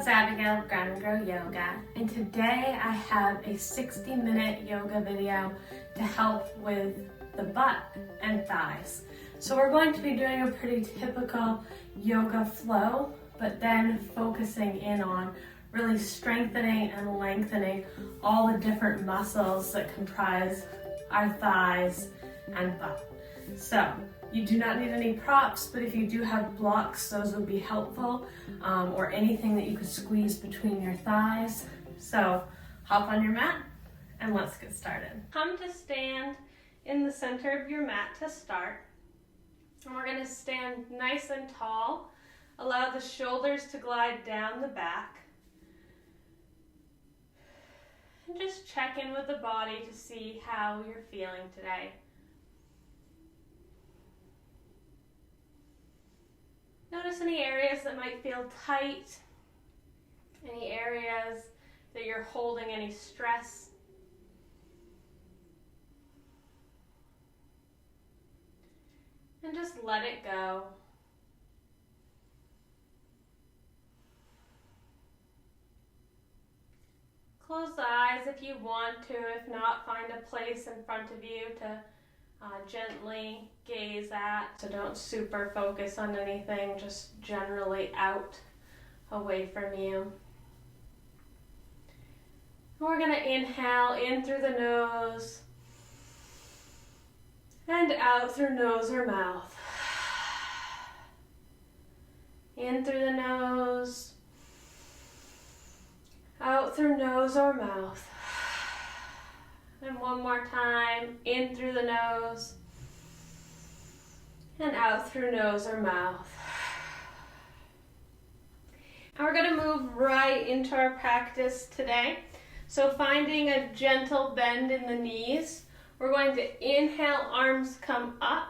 it's Abigail of Ground and Grow Yoga, and today I have a 60-minute yoga video to help with the butt and thighs. So we're going to be doing a pretty typical yoga flow, but then focusing in on really strengthening and lengthening all the different muscles that comprise our thighs and butt. So you do not need any props, but if you do have blocks, those would be helpful, or anything that you could squeeze between your thighs. So hop on your mat and let's get started. Come to stand in the center of your mat to start. And we're going to stand nice and tall. Allow the shoulders to glide down the back. And just check in with the body to see how you're feeling today. Notice any areas that might feel tight, any areas that you're holding any stress. And just let it go. Close the eyes if you want to. If not, find a place in front of you to gently gaze at. So don't super focus on anything, just generally out, away from you. We're going to inhale in through the nose and out through nose or mouth. In through the nose, out through nose or mouth. And one more time, in through the nose and out through nose or mouth. And we're going to move right into our practice today. So finding a gentle bend in the knees. We're going to inhale, arms come up.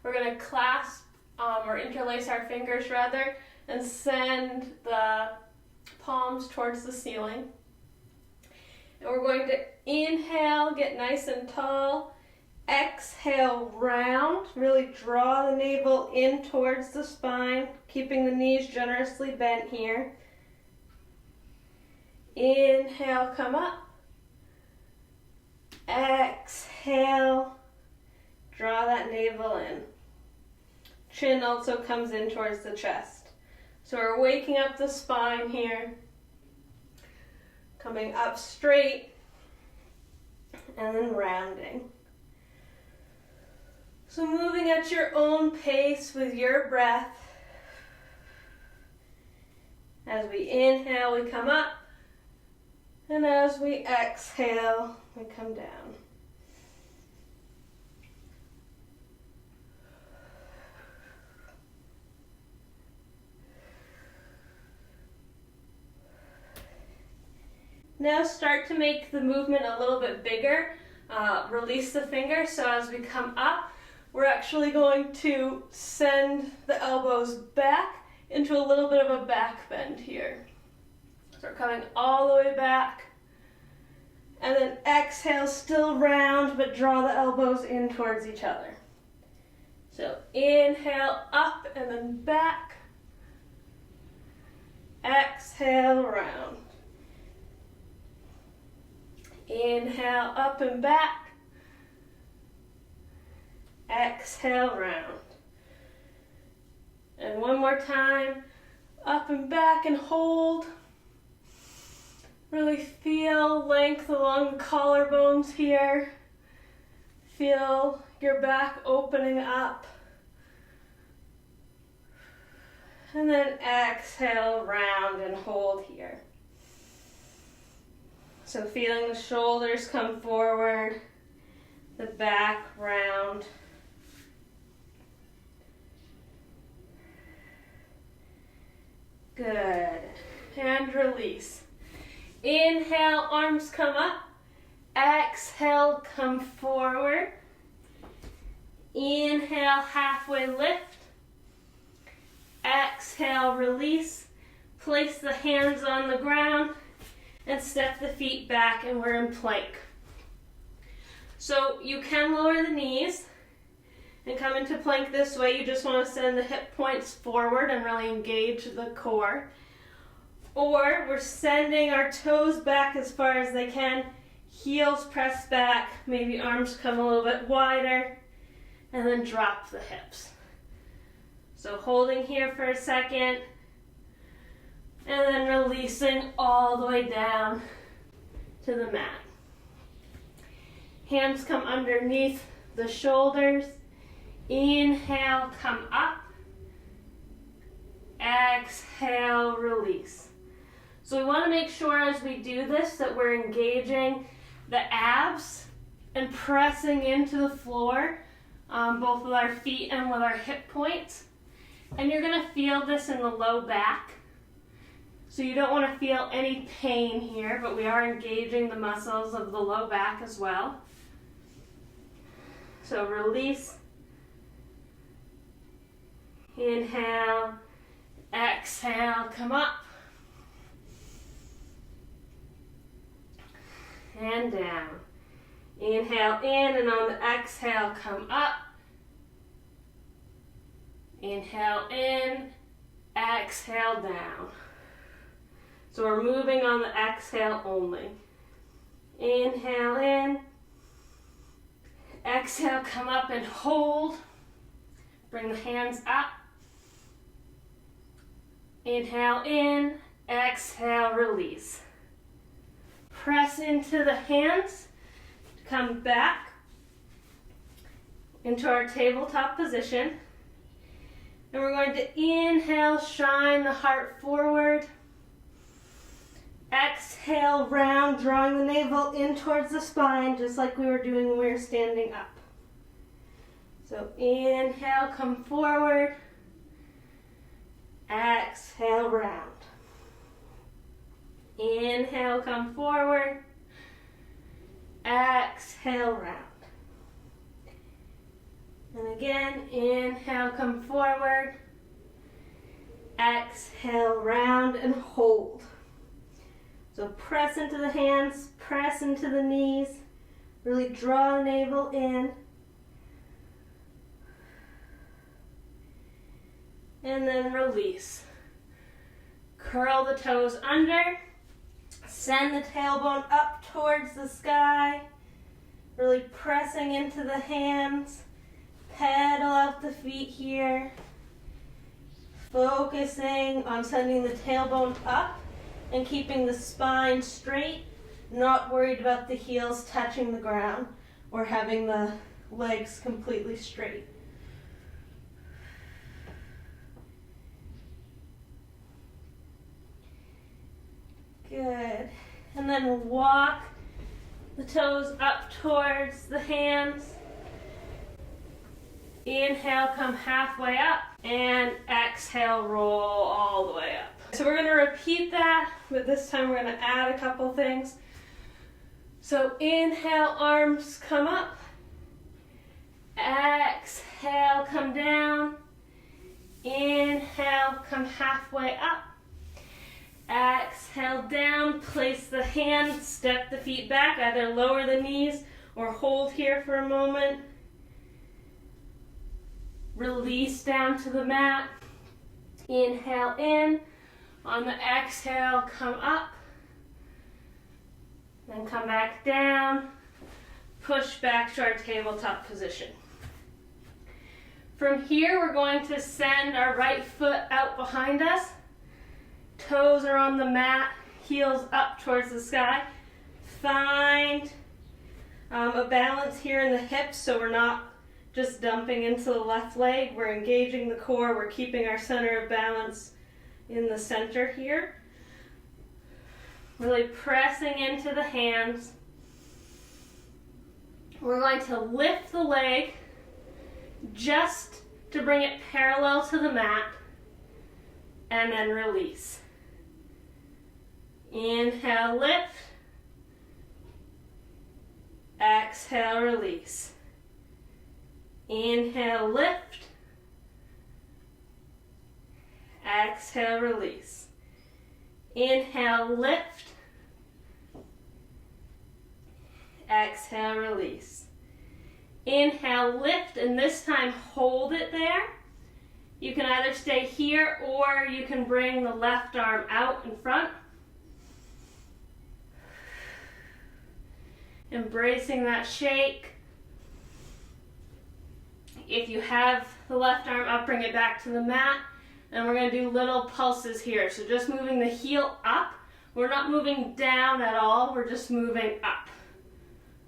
We're going to clasp or interlace our fingers rather, and send the palms towards the ceiling. And we're going to inhale, get nice and tall. Exhale, round. Really draw the navel in towards the spine, keeping the knees generously bent here. Inhale, come up. Exhale, draw that navel in. Chin also comes in towards the chest. So we're waking up the spine here. Coming up straight and then rounding. So moving at your own pace with your breath. As we inhale, we come up. And as we exhale, we come down. Now start to make the movement a little bit bigger. Release the fingers. So as we come up, we're actually going to send the elbows back into a little bit of a back bend here. So we're coming all the way back. And then exhale, still round, but draw the elbows in towards each other. So inhale, up and then back. Exhale, round. Inhale, up and back. Exhale, round. And one more time, up and back and hold. Really feel length along the collarbones here. Feel your back opening up. And then exhale, round and hold here. So feeling the shoulders come forward, the back round. Good. And release. Inhale, arms come up. Exhale, come forward. Inhale, halfway lift. Exhale, release. Place the hands on the ground and step the feet back, and we're in plank. So you can lower the knees and come into plank this way. You just want to send the hip points forward and really engage the core. Or we're sending our toes back as far as they can, heels press back, maybe arms come a little bit wider, and then drop the hips. So holding here for a second, and then releasing all the way down to the mat. Hands come underneath the shoulders. Inhale, come up. Exhale, release. So we want to make sure as we do this that we're engaging the abs and pressing into the floor, both with our feet and with our hip points. And you're going to feel this in the low back. So you don't want to feel any pain here, but we are engaging the muscles of the low back as well. So release. Inhale. Exhale, come up. And down. Inhale in, and on the exhale, come up. Inhale in, exhale down. So we're moving on the exhale only. Inhale in. Exhale, come up and hold. Bring the hands up. Inhale in, exhale, release. Press into the hands, come back into our tabletop position. And we're going to inhale, shine the heart forward. Exhale, round, drawing the navel in towards the spine, just like we were doing when we were standing up. So inhale, come forward. Exhale, round. Inhale, come forward. Exhale, round. And again, inhale, come forward. Exhale, round, and hold. So press into the hands, press into the knees. Really draw the navel in. And then release. Curl the toes under. Send the tailbone up towards the sky. Really pressing into the hands. Pedal out the feet here. Focusing on sending the tailbone up and keeping the spine straight. Not worried about the heels touching the ground or having the legs completely straight. Good. And then walk the toes up towards the hands. Inhale, come halfway up, and exhale, roll all the way up. So we're going to repeat that, but this time we're going to add a couple things. So inhale, arms come up. Exhale, come down. Inhale, come halfway up. Exhale down, place the hands, step the feet back, either lower the knees or hold here for a moment. Release down to the mat. Inhale in. On the exhale, come up. Then come back down. Push back to our tabletop position. From here, we're going to send our right foot out behind us. Toes are on the mat, heels up towards the sky. Find a balance here in the hips so we're not just dumping into the left leg. We're engaging the core. We're keeping our center of balance in the center here. Really pressing into the hands. We're going to lift the leg just to bring it parallel to the mat and then release. Inhale, lift. Exhale, release. Inhale, lift. Exhale, release. Inhale, lift. Exhale, release. Inhale, lift, and this time hold it there. You can either stay here or you can bring the left arm out in front. Embracing that shake. If you have the left arm up, bring it back to the mat. And we're going to do little pulses here. So just moving the heel up. We're not moving down at all. We're just moving up.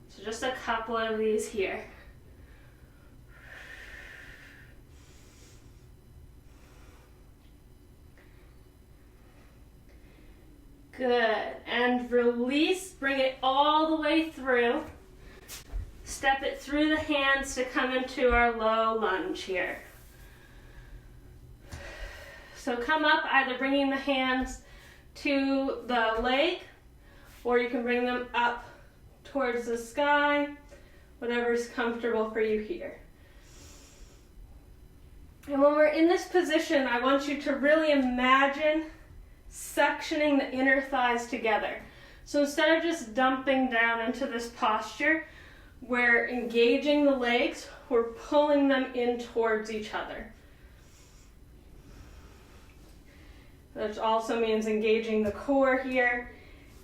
So just a couple of these here. Good. And release. Bring it all the way through. Step it through the hands to come into our low lunge here. So come up, either bringing the hands to the leg, or you can bring them up towards the sky, whatever's comfortable for you here. And when we're in this position, I want you to really imagine suctioning the inner thighs together. So instead of just dumping down into this posture, we're engaging the legs, we're pulling them in towards each other. Which also means engaging the core here.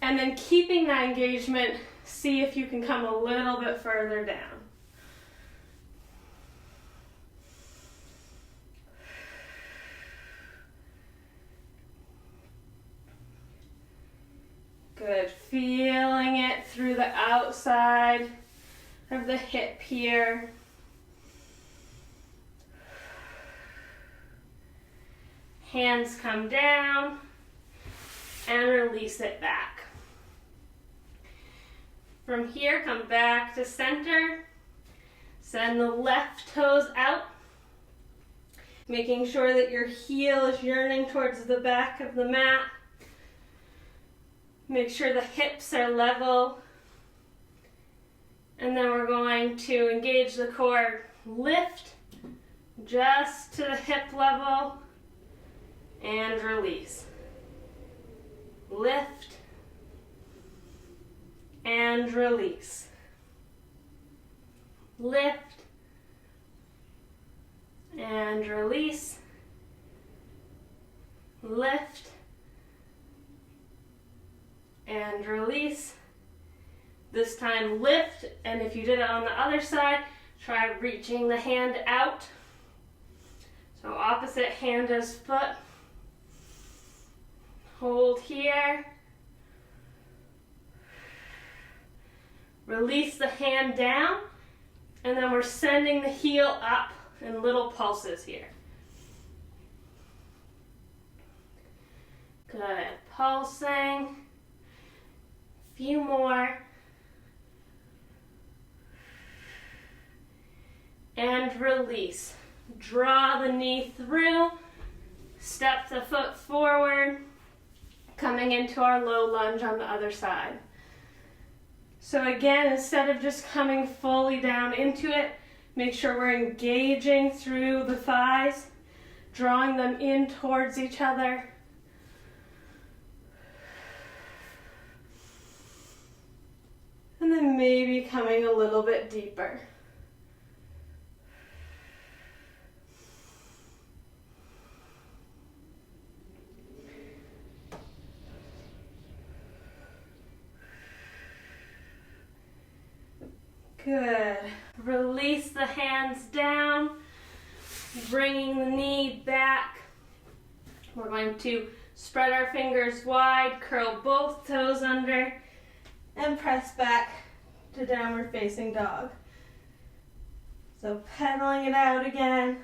And then keeping that engagement, see if you can come a little bit further down. Good. Feeling it through the outside of the hip here. Hands come down and release it back. From here, come back to center. Send the left toes out, making sure that your heel is yearning towards the back of the mat. Make sure the hips are level. And then we're going to engage the core, lift just to the hip level, and release. Lift and release. Lift and release. Lift and release. This time lift, and if you did it on the other side, try reaching the hand out. So opposite hand as foot. Hold here. Release the hand down, and then we're sending the heel up in little pulses here. Good. Pulsing. Few more. And release. Draw the knee through. Step the foot forward. Coming into our low lunge on the other side. So again, instead of just coming fully down into it, make sure we're engaging through the thighs, drawing them in towards each other. And then maybe coming a little bit deeper. Good. Release the hands down, bringing the knee back. We're going to spread our fingers wide, curl both toes under, and press back to downward facing dog. So pedaling it out again.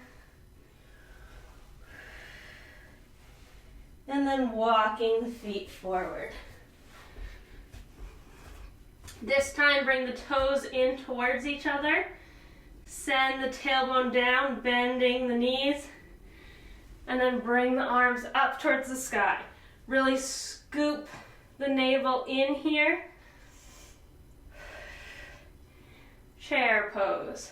And then walking the feet forward. This time, bring the toes in towards each other. Send the tailbone down, bending the knees. And then bring the arms up towards the sky. Really scoop the navel in here. Chair pose.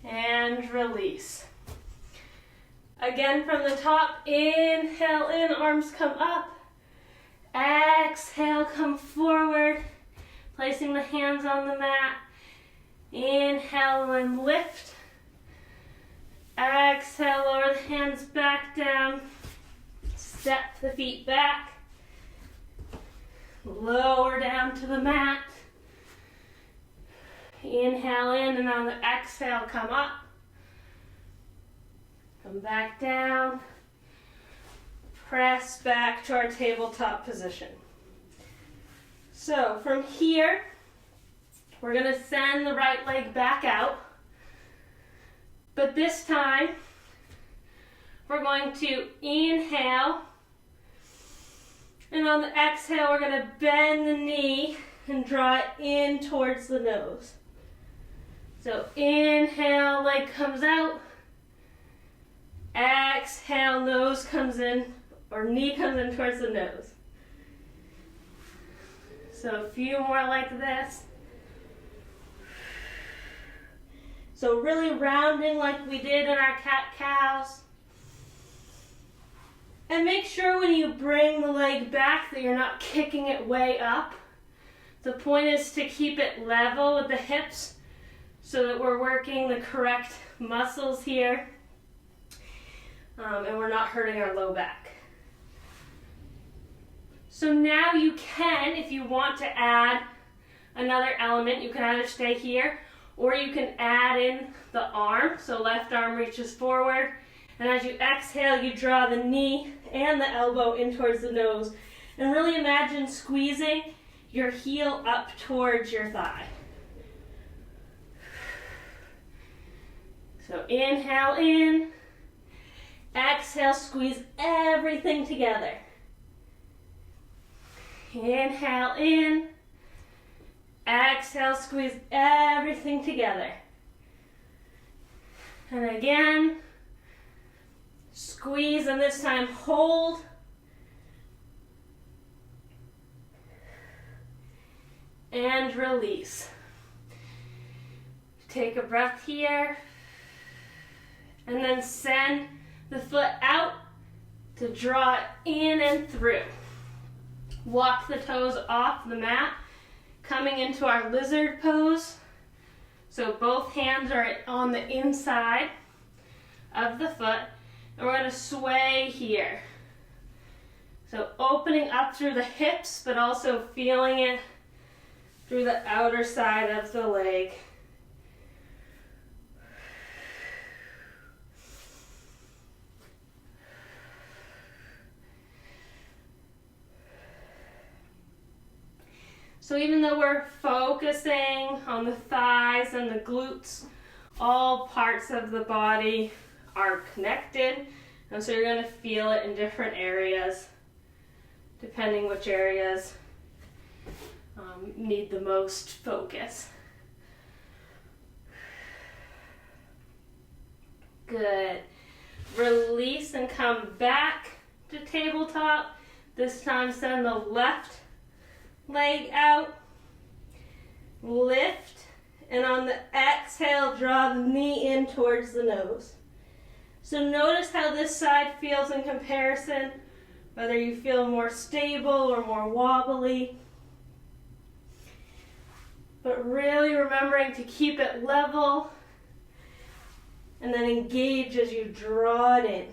And release. Again from the top, inhale in, arms come up. Exhale, come forward, placing the hands on the mat. Inhale and lift. Exhale, lower the hands back down. Step the feet back. Lower down to the mat. Inhale in, and on the exhale, come up. Come back down. Press back to our tabletop position. So from here, we're going to send the right leg back out. But this time, we're going to inhale. And on the exhale, we're going to bend the knee and draw it in towards the nose. So inhale, leg comes out. Exhale, nose comes in, or knee comes in towards the nose. So a few more like this. So really rounding like we did in our cat-cows. And make sure when you bring the leg back that you're not kicking it way up. The point is to keep it level with the hips so that we're working the correct muscles here. And we're not hurting our low back. So now you can, if you want to add another element, you can either stay here or you can add in the arm. So left arm reaches forward. And as you exhale, you draw the knee and the elbow in towards the nose. And really imagine squeezing your heel up towards your thigh. So inhale in. Exhale, squeeze everything together. Inhale in. Exhale, squeeze everything together. And again, squeeze, and this time hold. And release. Take a breath here. And then send the foot out to draw it in and through. Walk the toes off the mat, coming into our lizard pose. So both hands are on the inside of the foot, and we're going to sway here. So opening up through the hips, but also feeling it through the outer side of the leg. So even though we're focusing on the thighs and the glutes, all parts of the body are connected. And so you're going to feel it in different areas, depending which areas need the most focus. Good. Release and come back to tabletop. This time send the left leg out, lift, and on the exhale, draw the knee in towards the nose. So notice how this side feels in comparison, whether you feel more stable or more wobbly. But really remembering to keep it level, and then engage as you draw it in.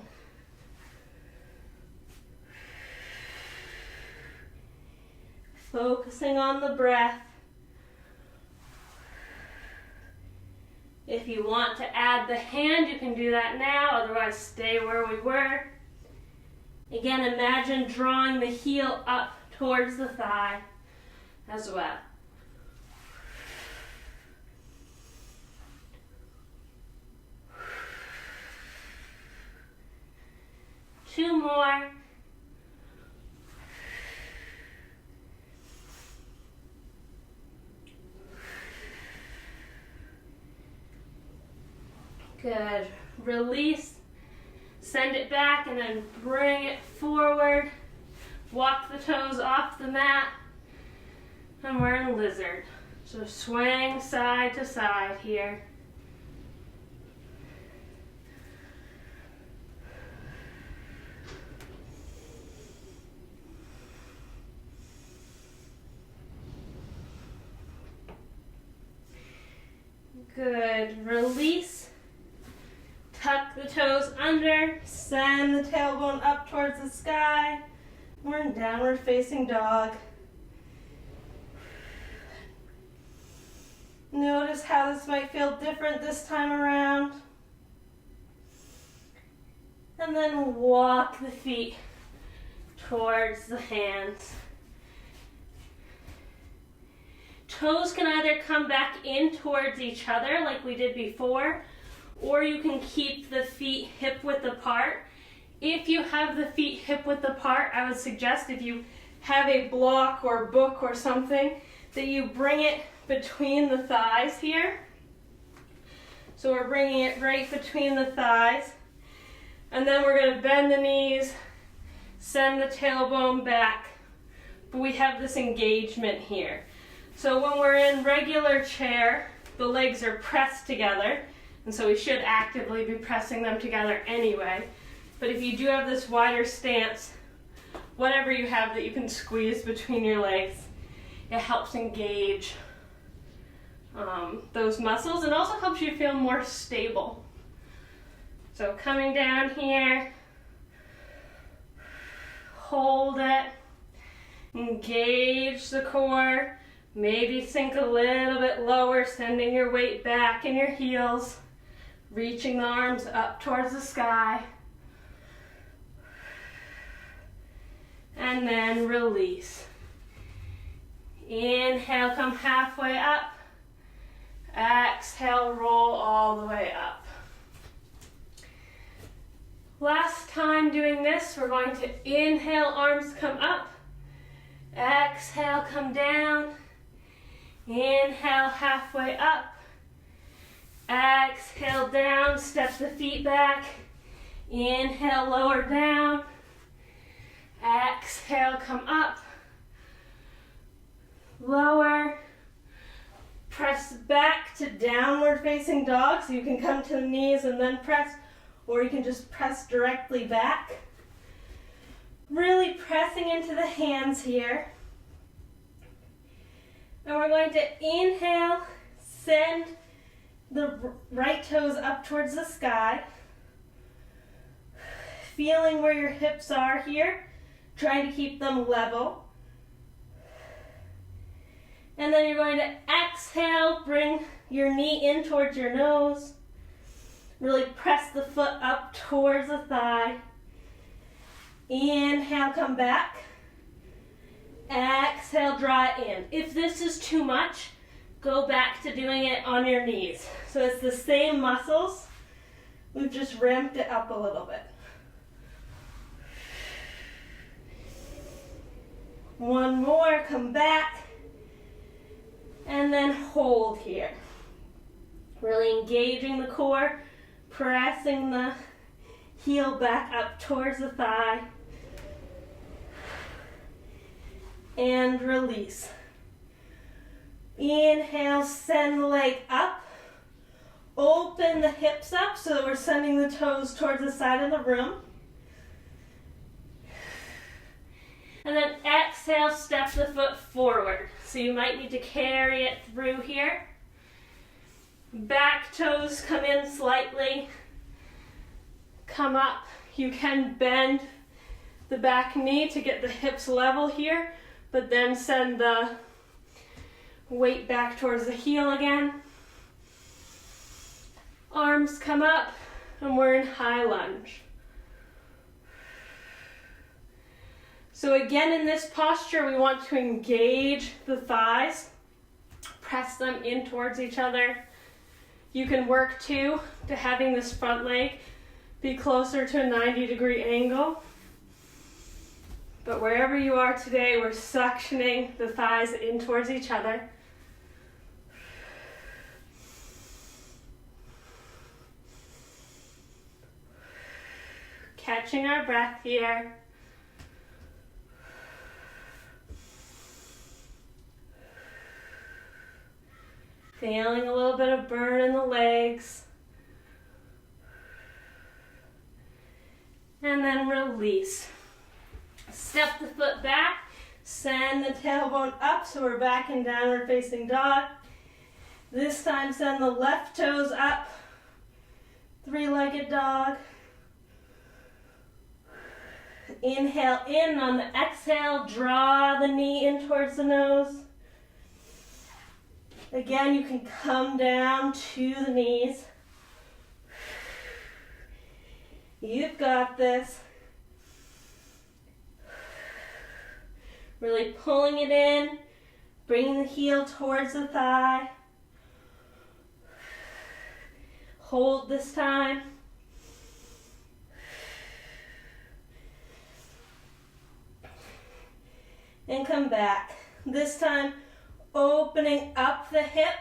Focusing on the breath. If you want to add the hand, you can do that now, otherwise stay where we were. Again, imagine drawing the heel up towards the thigh as well. Two more. Good. Release. Send it back and then bring it forward. Walk the toes off the mat. And we're in lizard. So swing side to side here. Good. Release. Tuck the toes under. Send the tailbone up towards the sky. We're in downward facing dog. Notice how this might feel different this time around. And then walk the feet towards the hands. Toes can either come back in towards each other like we did before, or you can keep the feet hip width apart. If you have the feet hip width apart, I would suggest if you have a block or book or something, that you bring it between the thighs here. So we're bringing it right between the thighs. And then we're going to bend the knees, send the tailbone back. But we have this engagement here. So when we're in regular chair, the legs are pressed together. And so we should actively be pressing them together anyway. But if you do have this wider stance, whatever you have that you can squeeze between your legs, it helps engage those muscles and also helps you feel more stable. So coming down here, hold it, engage the core, maybe sink a little bit lower, sending your weight back in your heels, reaching the arms up towards the sky, and then release. Inhale, come halfway up. Exhale, roll all the way up. Last time doing this, we're going to inhale, arms come up. Exhale, come down. Inhale, halfway up. Exhale, down, step the feet back. Inhale, lower down. Exhale, come up. Lower. Press back to downward facing dog, so you can come to the knees and then press, or you can just press directly back. Really pressing into the hands here. And we're going to inhale, send the right toes up towards the sky. Feeling where your hips are here, trying to keep them level. And then you're going to exhale, bring your knee in towards your nose. Really press the foot up towards the thigh. Inhale, come back. Exhale, draw it in. If this is too much, go back to doing it on your knees. So it's the same muscles. We've just ramped it up a little bit. One more, come back. And then hold here. Really engaging the core, pressing the heel back up towards the thigh. And release. Inhale, send the leg up. Open the hips up so that we're sending the toes towards the side of the room. And then exhale, step the foot forward. So you might need to carry it through here. Back toes come in slightly. Come up. You can bend the back knee to get the hips level here, but then send the weight back towards the heel again. Arms come up, and we're in high lunge. So again, in this posture, we want to engage the thighs, press them in towards each other. You can work too to having this front leg be closer to a 90-degree angle. But wherever you are today, we're suctioning the thighs in towards each other. Catching our breath here. Feeling a little bit of burn in the legs. And then release. Step the foot back, send the tailbone up so we're back in downward facing dog. This time send the left toes up, three-legged dog. Inhale in. On the exhale, draw the knee in towards the nose. Again, you can come down to the knees. You've got this. Really pulling it in, bringing the heel towards the thigh. Hold this time. And come back. This time, opening up the hip.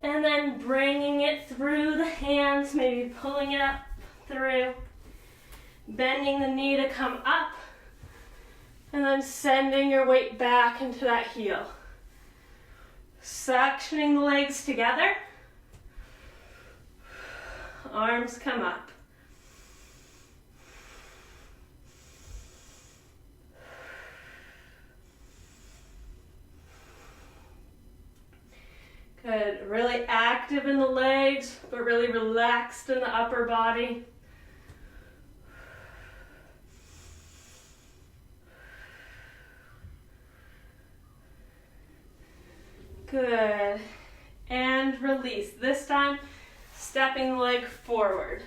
And then bringing it through the hands, maybe pulling it up through. Bending the knee to come up. And then sending your weight back into that heel. Suctioning the legs together. Arms come up. Good. Really active in the legs, but really relaxed in the upper body. Good. And release. This time, stepping the leg forward.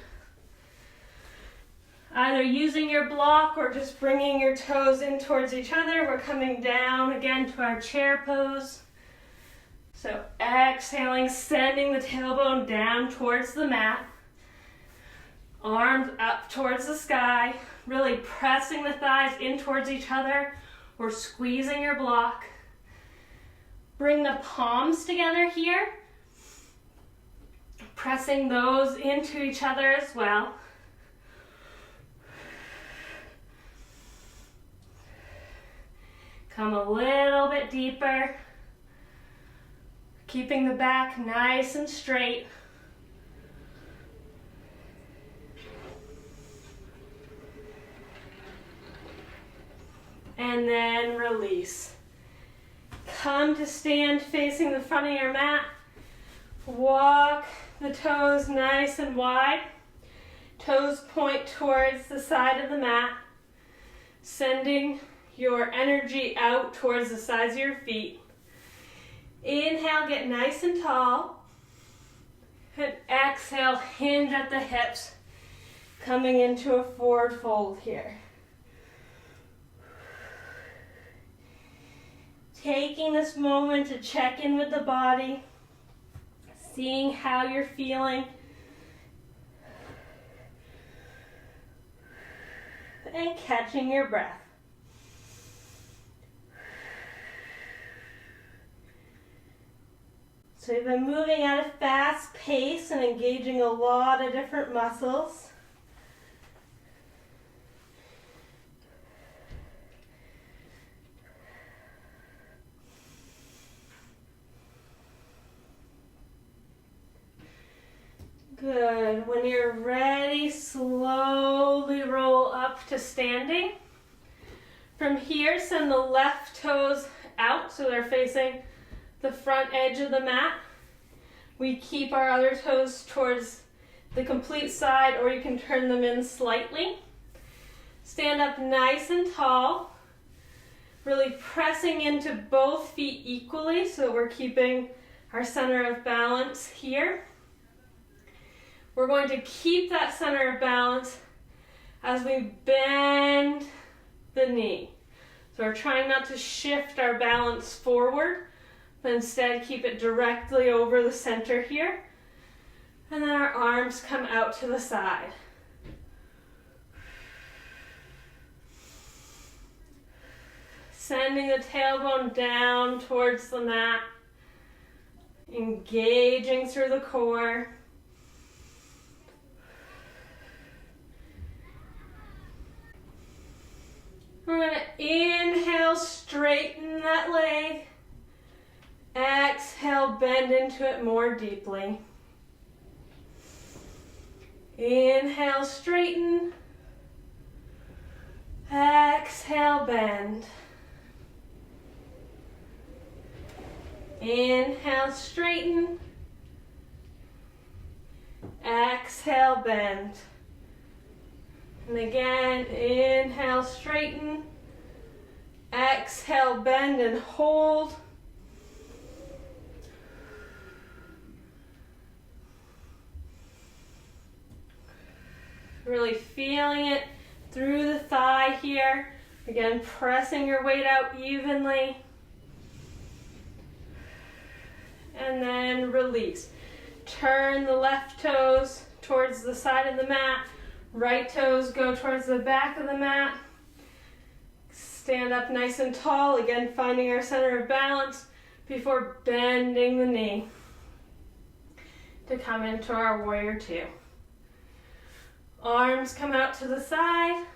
Either using your block or just bringing your toes in towards each other. We're coming down again to our chair pose. So exhaling, sending the tailbone down towards the mat. Arms up towards the sky. Really pressing the thighs in towards each other or squeezing your block. Bring the palms together here. Pressing those into each other as well. Come a little bit deeper. Keeping the back nice and straight. And then release. Come to stand facing the front of your mat. Walk the toes nice and wide. Toes point towards the side of the mat. Sending your energy out towards the sides of your feet. Inhale, get nice and tall. And exhale, hinge at the hips. Coming into a forward fold here. Taking this moment to check in with the body, seeing how you're feeling, and catching your breath. So you've been moving at a fast pace and engaging a lot of different muscles. Good. When you're ready, slowly roll up to standing. From here, send the left toes out so they're facing the front edge of the mat. We keep our other toes towards the complete side, or you can turn them in slightly. Stand up nice and tall. Really pressing into both feet equally so we're keeping our center of balance here. We're going to keep that center of balance as we bend the knee. So we're trying not to shift our balance forward, but instead keep it directly over the center here. And then our arms come out to the side. Sending the tailbone down towards the mat. Engaging through the core. We're going to inhale, straighten that leg. Exhale, bend into it more deeply. Inhale, straighten. Exhale, bend. Inhale, straighten. Exhale, bend. And again, inhale, straighten. Exhale, bend and hold. Really feeling it through the thigh here. Again, pressing your weight out evenly. And then release. Turn the left toes towards the side of the mat. Right toes go towards the back of the mat. Stand up nice and tall. Again, finding our center of balance before bending the knee to come into our warrior two. Arms come out to the side.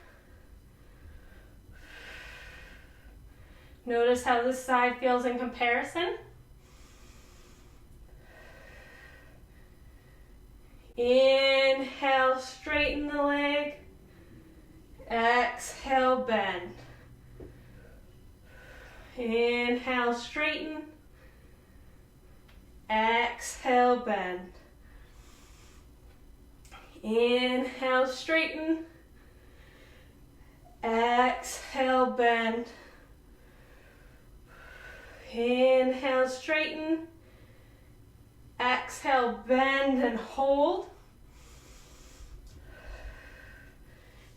Notice how this side feels in comparison. Inhale, straighten the leg. Exhale, bend. Inhale, straighten. Exhale, bend. Inhale, straighten. Exhale, bend. Inhale, straighten. Exhale, bend and hold.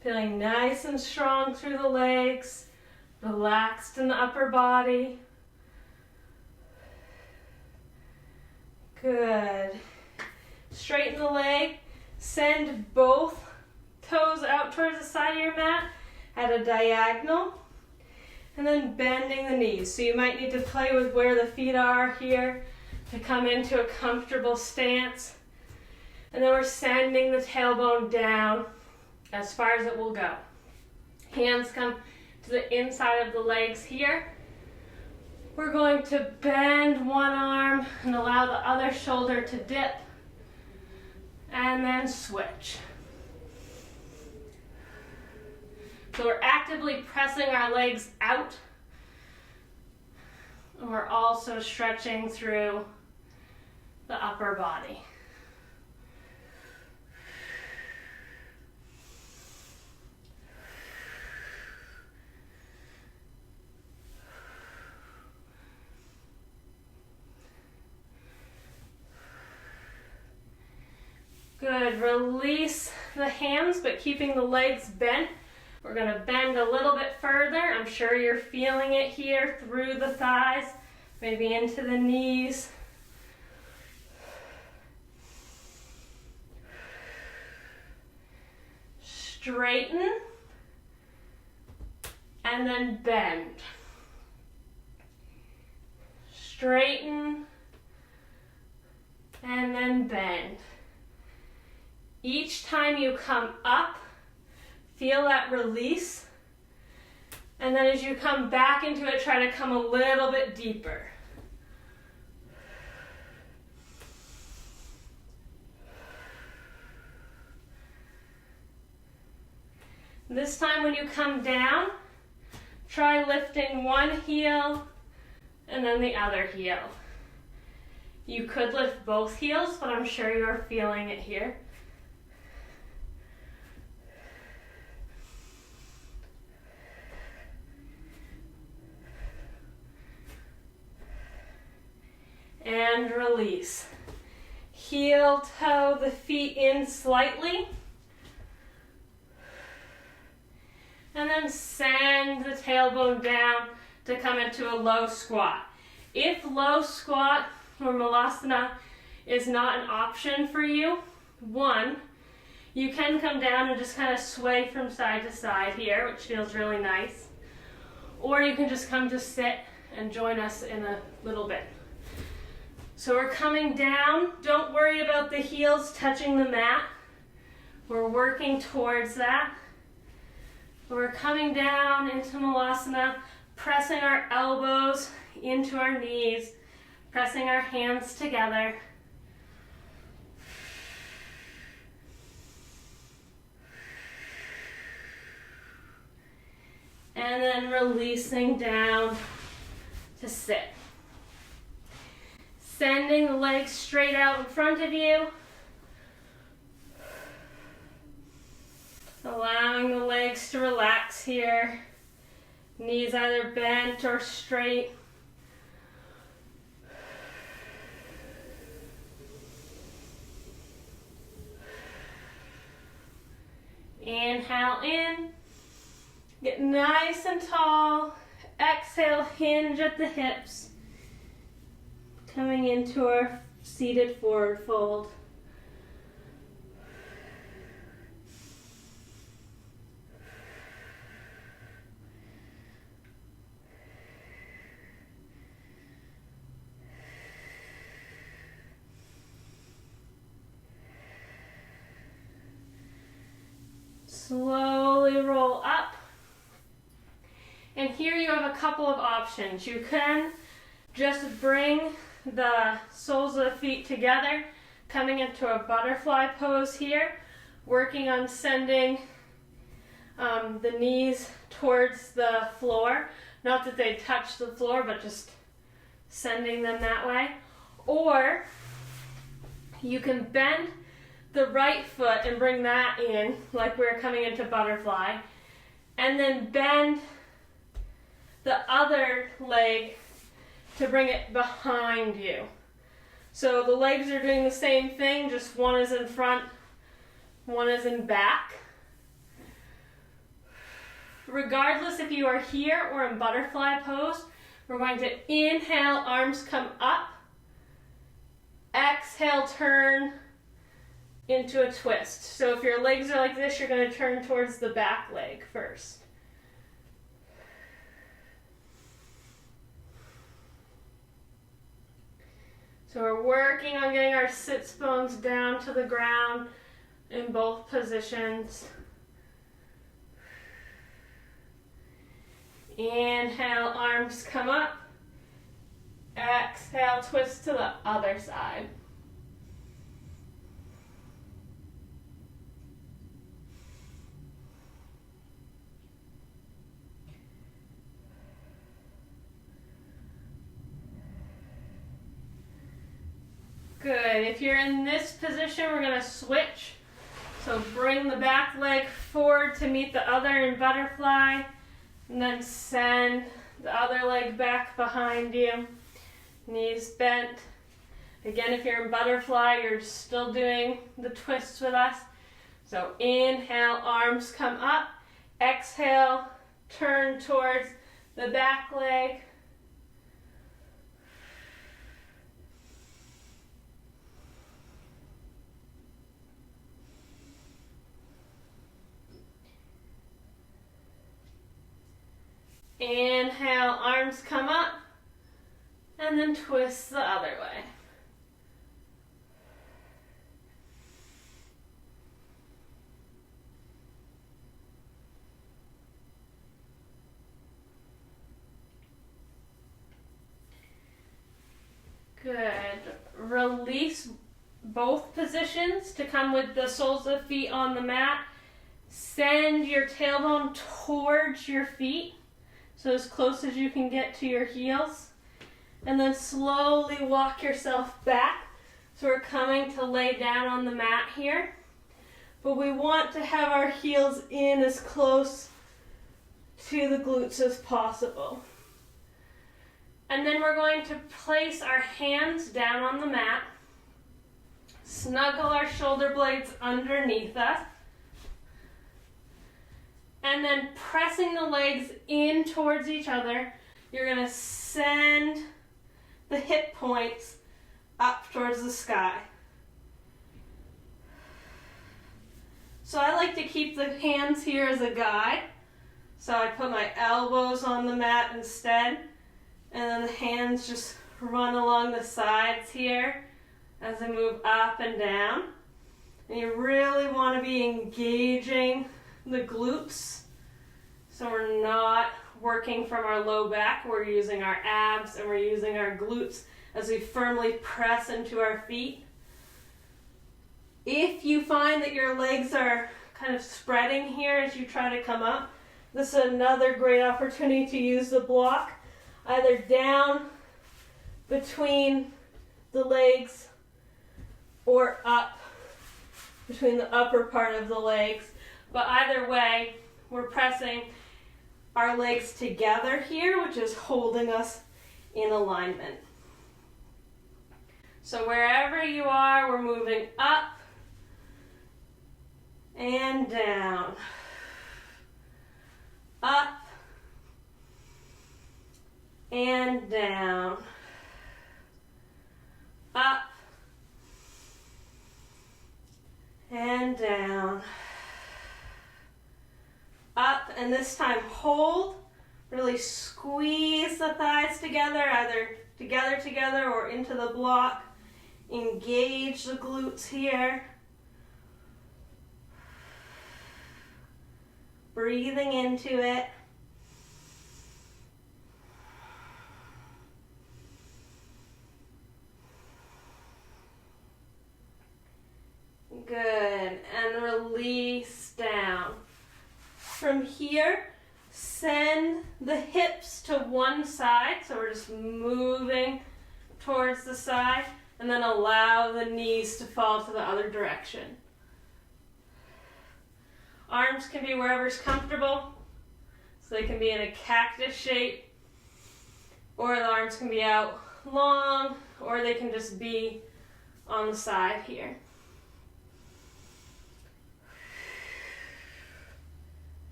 Feeling nice and strong through the legs, relaxed in the upper body. Good. Straighten the leg. Send both toes out towards the side of your mat at a diagonal. And then bending the knees. So you might need to play with where the feet are here to come into a comfortable stance. And then we're sending the tailbone down as far as it will go. Hands come to the inside of the legs here. We're going to bend one arm and allow the other shoulder to dip. And then switch. So we're actively pressing our legs out. And we're also stretching through the upper body. Good. Release the hands, but keeping the legs bent. We're going to bend a little bit further. I'm sure you're feeling it here through the thighs, maybe into the knees. Straighten and then bend. Straighten and then bend. Each time you come up, feel that release. And then as you come back into it, try to come a little bit deeper. This time when you come down, try lifting one heel and then the other heel. You could lift both heels, but I'm sure you're feeling it here. And release. Heel toe the feet in slightly. And then send the tailbone down to come into a low squat. If low squat or malasana is not an option for you, one, you can come down and just kind of sway from side to side here, which feels really nice. Or you can just come to sit and join us in a little bit. So we're coming down. Don't worry about the heels touching the mat. We're working towards that. We're coming down into malasana, pressing our elbows into our knees, pressing our hands together. And then releasing down to sit. sending the legs straight out in front of you. Allowing the legs to relax here. Knees either bent or straight. Inhale in. Get nice and tall. Exhale, hinge at the hips. Coming into our seated forward fold. Slowly roll up. And here you have a couple of options. You can just bring the soles of the feet together, coming into a butterfly pose here, working on sending the knees towards the floor. Not that they touch the floor, but just sending them that way. Or you can bend the right foot and bring that in, like we're coming into butterfly, and then bend the other leg to bring it behind you. So the legs are doing the same thing, just one is in front, one is in back. Regardless if you are here or in butterfly pose, we're going to inhale, arms come up, exhale, turn into a twist. So if your legs are like this, you're going to turn towards the back leg first. So we're working on getting our sits bones down to the ground in both positions. Inhale, arms come up. Exhale, twist to the other side. Good. If you're in this position, we're going to switch. So bring the back leg forward to meet the other in butterfly, and then send the other leg back behind you. Knees bent. Again, if you're in butterfly, you're still doing the twists with us. So inhale, arms come up. Exhale, turn towards the back leg. Inhale, arms come up, and then twist the other way. Good. Release both positions to come with the soles of the feet on the mat. Send your tailbone towards your feet, so as close as you can get to your heels. And then slowly walk yourself back. So we're coming to lay down on the mat here. But we want to have our heels in as close to the glutes as possible. And then we're going to place our hands down on the mat. Snuggle our shoulder blades underneath us. And then pressing the legs in towards each other, you're going to send the hip points up towards the sky. So I like to keep the hands here as a guide. So I put my elbows on the mat instead, and then the hands just run along the sides here as I move up and down. And you really want to be engaging the glutes, so we're not working from our low back. We're using our abs and we're using our glutes as we firmly press into our feet. If you find that your legs are kind of spreading here as you try to come up, this is another great opportunity to use the block either down between the legs or up between the upper part of the legs. But either way, we're pressing our legs together here, which is holding us in alignment. So wherever you are, we're moving up and down. Up and down. Up and down. Up, and this time hold. Really squeeze the thighs together, either together or into the block. Engage the glutes here. Breathing into it. Good, and release down. From here, send the hips to one side, so we're just moving towards the side, and then allow the knees to fall to the other direction. Arms can be wherever's comfortable, so they can be in a cactus shape, or the arms can be out long, or they can just be on the side here.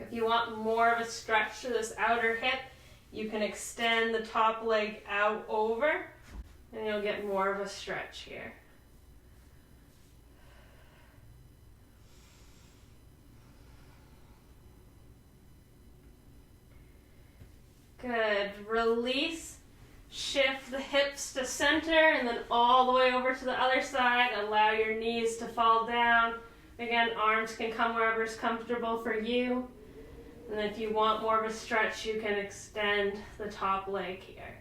If you want more of a stretch to this outer hip, you can extend the top leg out over, and you'll get more of a stretch here. Good. Release. Shift the hips to center, and then all the way over to the other side. Allow your knees to fall down. Again, arms can come wherever is comfortable for you. And if you want more of a stretch, you can extend the top leg here.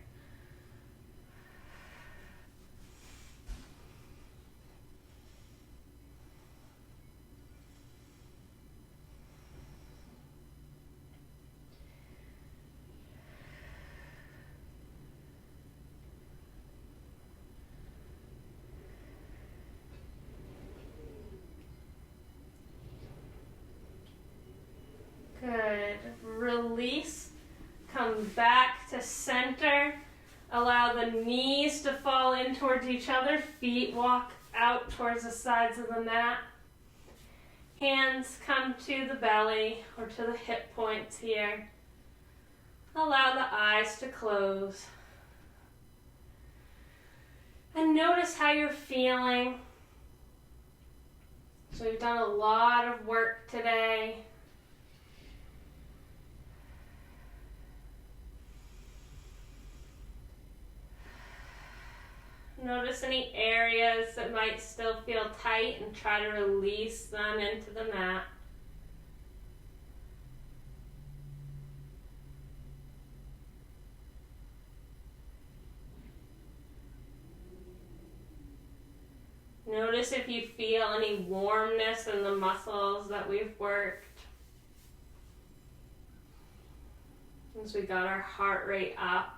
Good. Release. Come back to center. Allow the knees to fall in towards each other. Feet walk out towards the sides of the mat. Hands come to the belly or to the hip points here. Allow the eyes to close. And notice how you're feeling. So we've done a lot of work today. Notice any areas that might still feel tight and try to release them into the mat. Notice if you feel any warmness in the muscles that we've worked. As we got our heart rate up.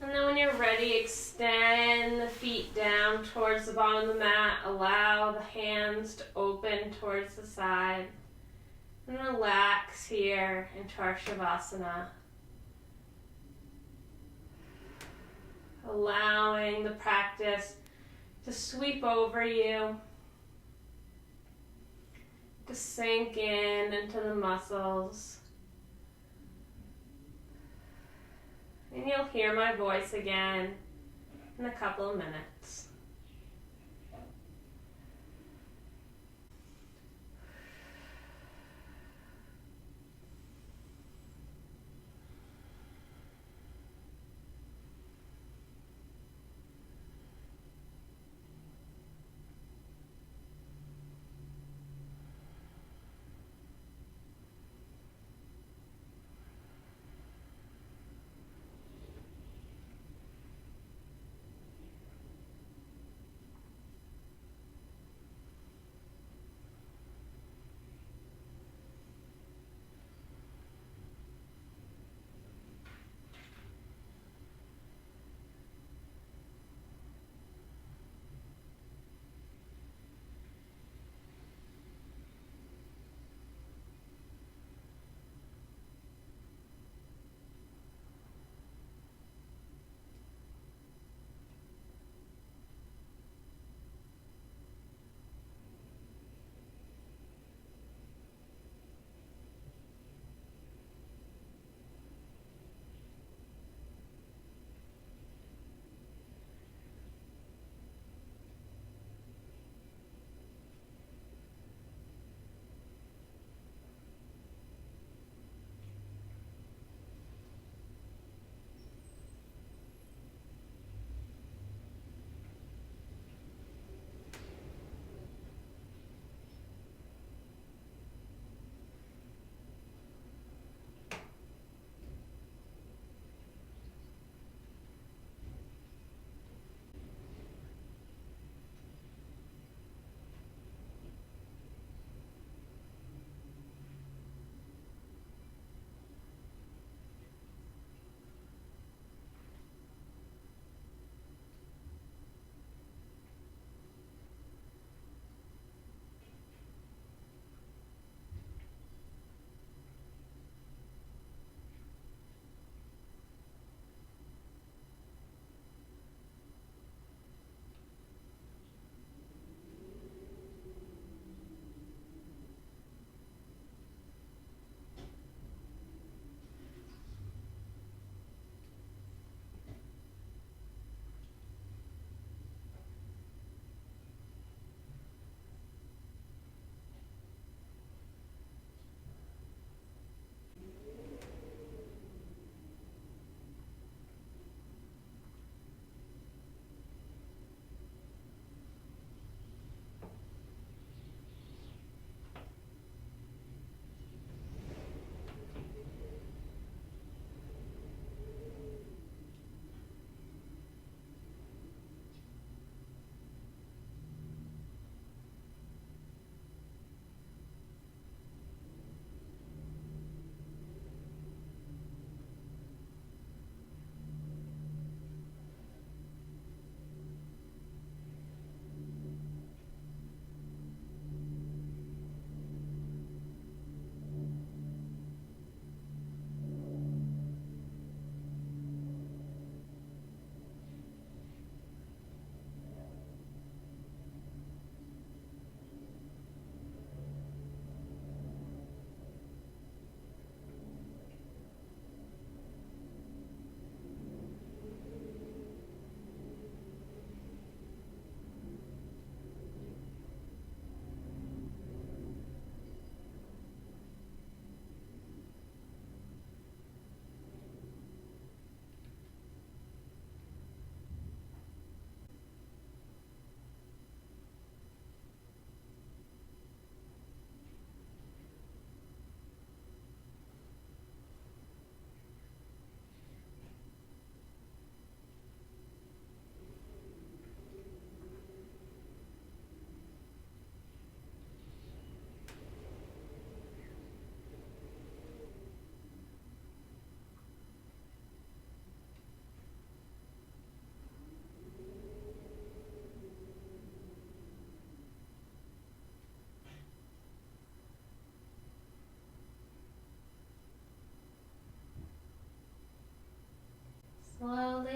And then when you're ready, extend the feet down towards the bottom of the mat. Allow the hands to open towards the side. And relax here into our Savasana. Allowing the practice to sweep over you. To sink in into the muscles. And you'll hear my voice again in a couple of minutes.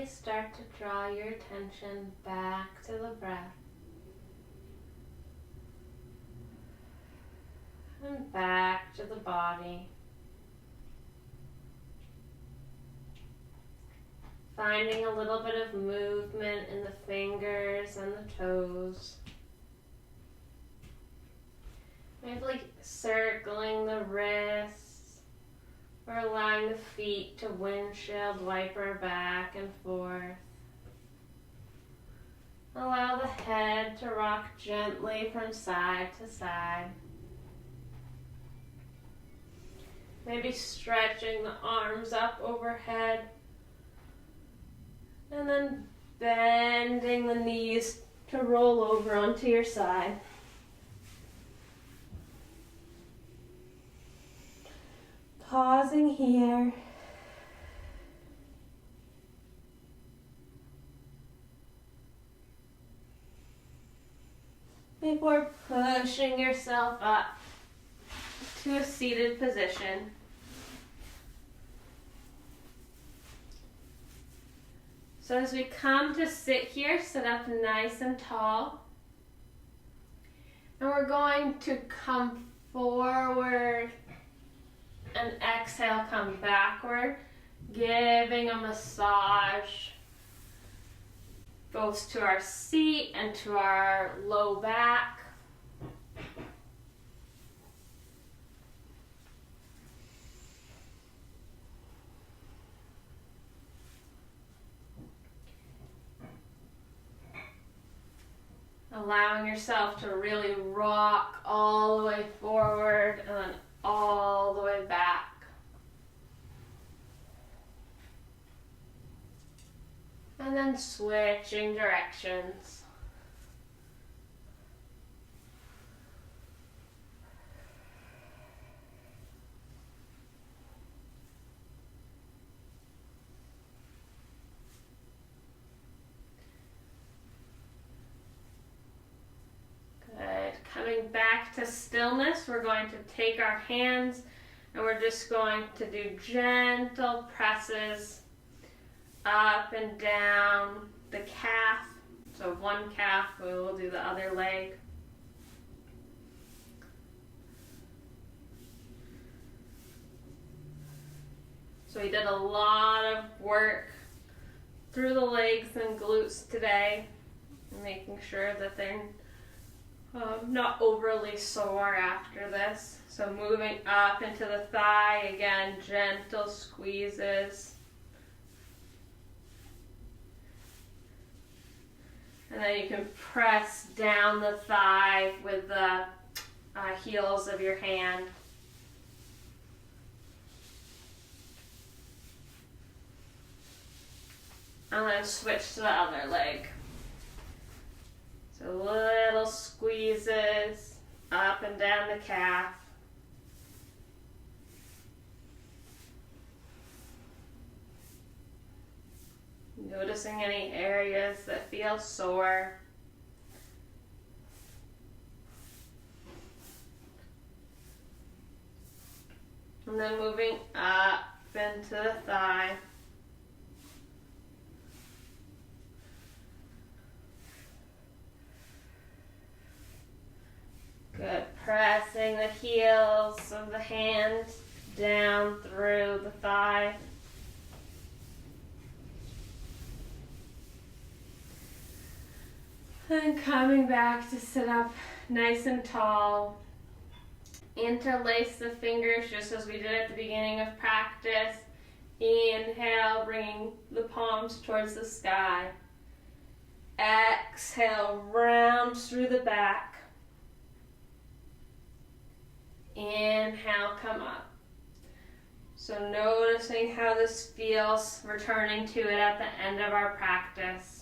slowly start to draw your attention back to the breath. And back to the body. Finding a little bit of movement in the fingers and the toes. Maybe like circling the wrists or allowing the feet to windshield wiper back and forth. Allow the head to rock gently from side to side. Maybe stretching the arms up overhead. And then bending the knees to roll over onto your side. Pausing here. Before pushing yourself up to a seated position. So as we come to sit here, sit up nice and tall. And we're going to come forward and exhale, come backward, giving a massage both to our seat and to our low back. Allowing yourself to really rock all the way forward and then all the way back. And then switching directions. Coming back to stillness, we're going to take our hands and we're just going to do gentle presses up and down the calf. So one calf, we will do the other leg. So we did a lot of work through the legs and glutes today, making sure that they're not overly sore after this. So moving up into the thigh, again, gentle squeezes. And then you can press down the thigh with the heels of your hand. And then switch to the other leg. So little squeezes up and down the calf. Noticing any areas that feel sore. And then moving up into the thigh. Good. Pressing the heels of the hands down through the thigh. And coming back to sit up nice and tall. Interlace the fingers just as we did at the beginning of practice. Inhale, bringing the palms towards the sky. Exhale, round through the back. Inhale, come up. So noticing how this feels, returning to it at the end of our practice.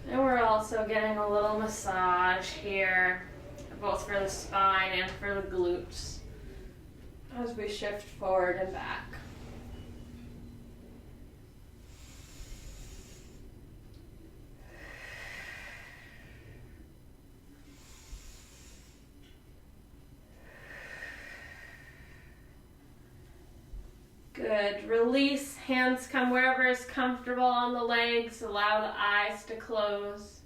And we're also getting a little massage here, both for the spine and for the glutes, as we shift forward and back. Good. Good. Release. Hands come wherever is comfortable on the legs. Allow the eyes to close.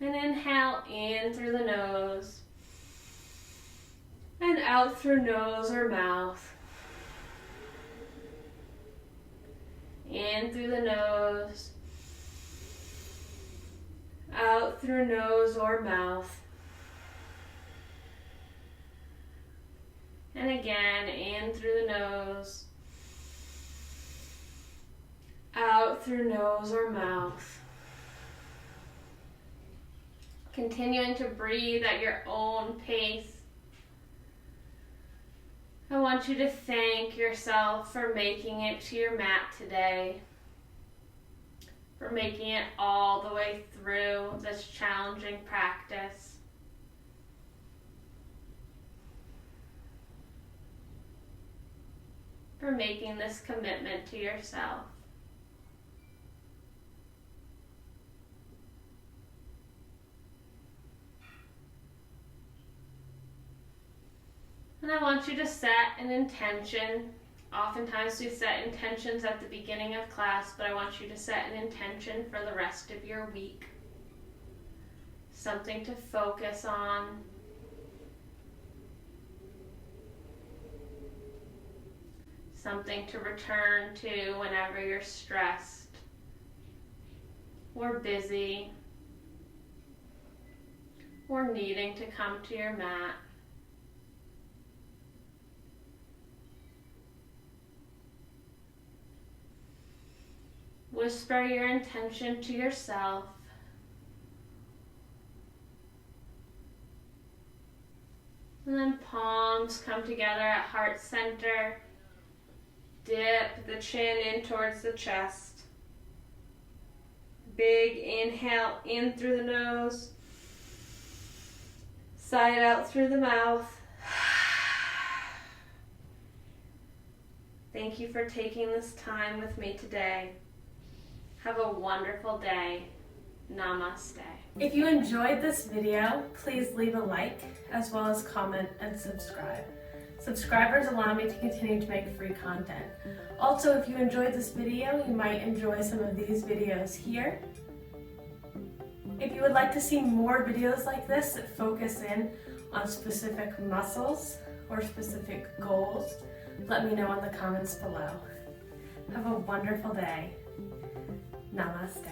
And inhale in through the nose. And out through nose or mouth. In through the nose. Out through nose or mouth. And again, in through the nose. Out through nose or mouth. Continuing to breathe at your own pace. I want you to thank yourself for making it to your mat today, for making it all the way through this challenging practice. For making this commitment to yourself. And I want you to set an intention. Oftentimes we set intentions at the beginning of class, but I want you to set an intention for the rest of your week. Something to focus on. Something to return to whenever you're stressed or busy or needing to come to your mat. Whisper your intention to yourself. And then palms come together at heart center. Dip the chin in towards the chest. Big inhale in through the nose. Sigh it out through the mouth. Thank you for taking this time with me today. Have a wonderful day. Namaste. If you enjoyed this video, please leave a like, as well as comment and subscribe. Subscribers allow me to continue to make free content. Also, if you enjoyed this video, you might enjoy some of these videos here. If you would like to see more videos like this that focus in on specific muscles or specific goals, let me know in the comments below. Have a wonderful day. Namaste.